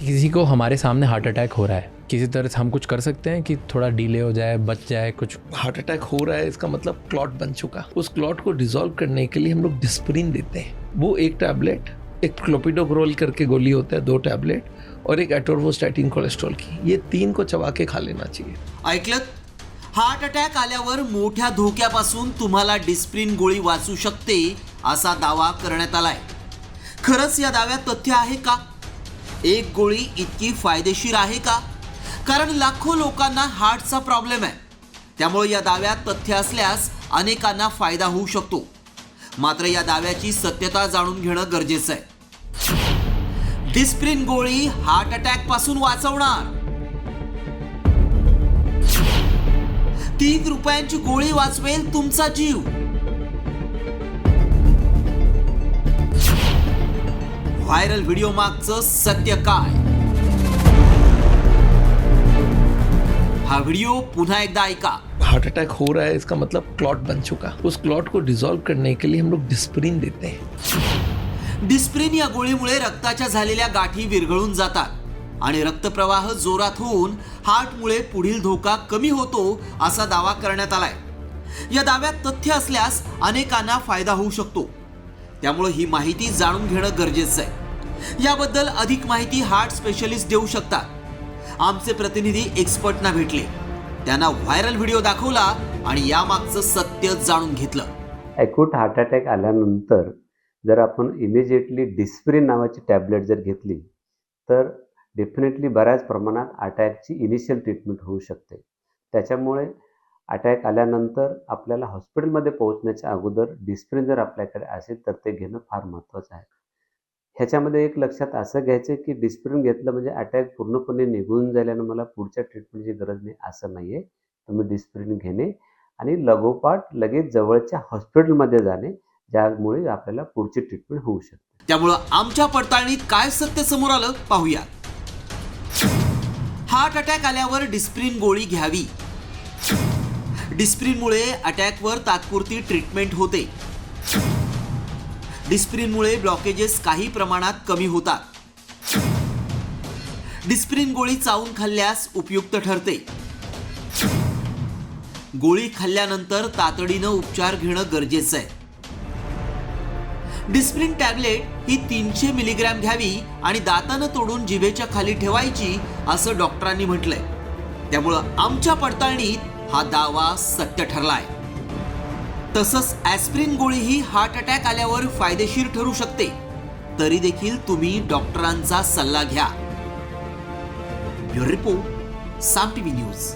किसी को हमारे सामने हार्ट अटैक हो रहा है, किसी तरह से हम कुछ कर सकते हैं कि थोड़ा डिले हो जाए, बच जाए कुछ? हार्ट अटैक हो रहा है इसका मतलब क्लॉट बन चुका। उस क्लॉट को डिसॉल्व करने के लिए हम लोग डिस्प्रिन देते हैं। वो एक टैबलेट, एक क्लोपिडोग्रोल करके गोली होता है 2 टैबलेट, और एक एटोर्वोस्टॅटिन कोलेस्ट्रॉल की, ये 3 को चबा के खा लेना चाहिए। ऐकलत? हार्ट अटॅक आल्यावर मोठ्या धोक्यापासून तुम्हाला डिस्प्रिन गोळी वाचू शकते असा दावा करण्यात आलाय। खरंच या दाव्यात तथ्य आहे का? एक गोळी इतकी फायदेशीर आहे का? कारण लाखो लोकांना हार्टचा प्रॉब्लेम आहे, त्यामुळे या दाव्यात तथ्य असल्यास अनेकांना फायदा होऊ शकतो। मात्र या दाव्याची सत्यता जाणून घेणं गरजेचं आहे। डिस्प्रिन गोळी हार्ट अटॅक पासून वाचवणार। 3 रुपयांची गोळी वाचवेल तुमचा जीव। व्हायरल व्हिडिओ मागचं सत्य काय? हा व्हिडिओ पुन्हा एकदा ऐका। हार्ट अटैक हो रहा है इसका मतलब क्लॉट बन चुका। उस क्लॉट को डिसॉल्व करने के लिए हम लोग डिस्प्रिन देते हैं। डिस्प्रिन या गोळीमुळे रक्ताच्या झालेल्या गाठी विरघळून जातात आणि रक्तप्रवाह जोरात होऊन हार्टमुळे पुढील धोका कमी होतो असा दावा करण्यात आलाय। या दाव्यात तथ्य असल्यास अनेकांना फायदा होऊ शकतो, त्यामुळे ही माहिती जाणून घेणं गरजेचं आहे। याबद्दल अधिक माहिती हार्ट स्पेशलिस्ट देऊ शकतात। आमचे प्रतिनिधी एक्सपर्टना भेटले, त्यांना व्हायरल व्हिडिओ दाखवला आणि यामागचं सत्य जाणून घेतलं। ॲक्यूट हार्ट अटॅक आल्यानंतर जर आपण इमिजिएटली डिस्प्रिन नावाची टॅबलेट जर घेतली तर डेफिनेटली बऱ्याच प्रमाणात अटॅकची इनिशियल ट्रीटमेंट होऊ शकते। त्याच्यामुळे अटॅक आल्यानंतर आपल्याला हॉस्पिटलमध्ये पोहोचण्याच्या अगोदर डिस्प्रिन जर आपल्याकडे असेल तर ते घेणं फार महत्त्वाचं आहे। ह्याच्यामध्ये एक लक्षात असं घ्यायचं की डिस्प्रिन घेतलं म्हणजे अटॅक पूर्णपणे निघून झाल्यानं मला पुढच्या ट्रीटमेंटची गरज नाही असं नाही आहे। तुम्ही डिस्प्रिन घेणे आणि लगोपाठ लगेच जवळच्या हॉस्पिटलमध्ये जाणे, ज्यामुळे आपल्याला पुढची ट्रीटमेंट होऊ शकते। त्यामुळे आमच्या पडताळणीत काय सत्य समोर आलं पाहूया। हार्ट अटॅक आल्यावर डिस्प्रिन गोळी घ्यावी। डिस्प्रिनमुळे अटॅकवर तात्पुरती ट्रीटमेंट होते। डिस्प्रिनमुळे ब्लॉकेजेस काही प्रमाणात कमी होतात। डिस्प्रिन गोळी चावून खाल्ल्यास उपयुक्त ठरते। गोळी खाल्ल्यानंतर तातडीनं उपचार घेणं गरजेचं आहे। डिस्प्रिन टॅबलेट ही 300 मिलीग्रॅम घ्यावी आणि दातानं तोडून जिभेच्या खाली ठेवायची असं डॉक्टरांनी म्हटलंय। त्यामुळं आमच्या पडताळणीत हा दावा सत्य ठरलाय। तसंच ॲस्प्रिन गोळी ही हार्ट अटॅक आल्यावर फायदेशीर ठरू शकते, तरी देखील तुम्ही डॉक्टरांचा सल्ला घ्या। ब्युरो रिपोर्ट, साम टीव्ही न्यूज।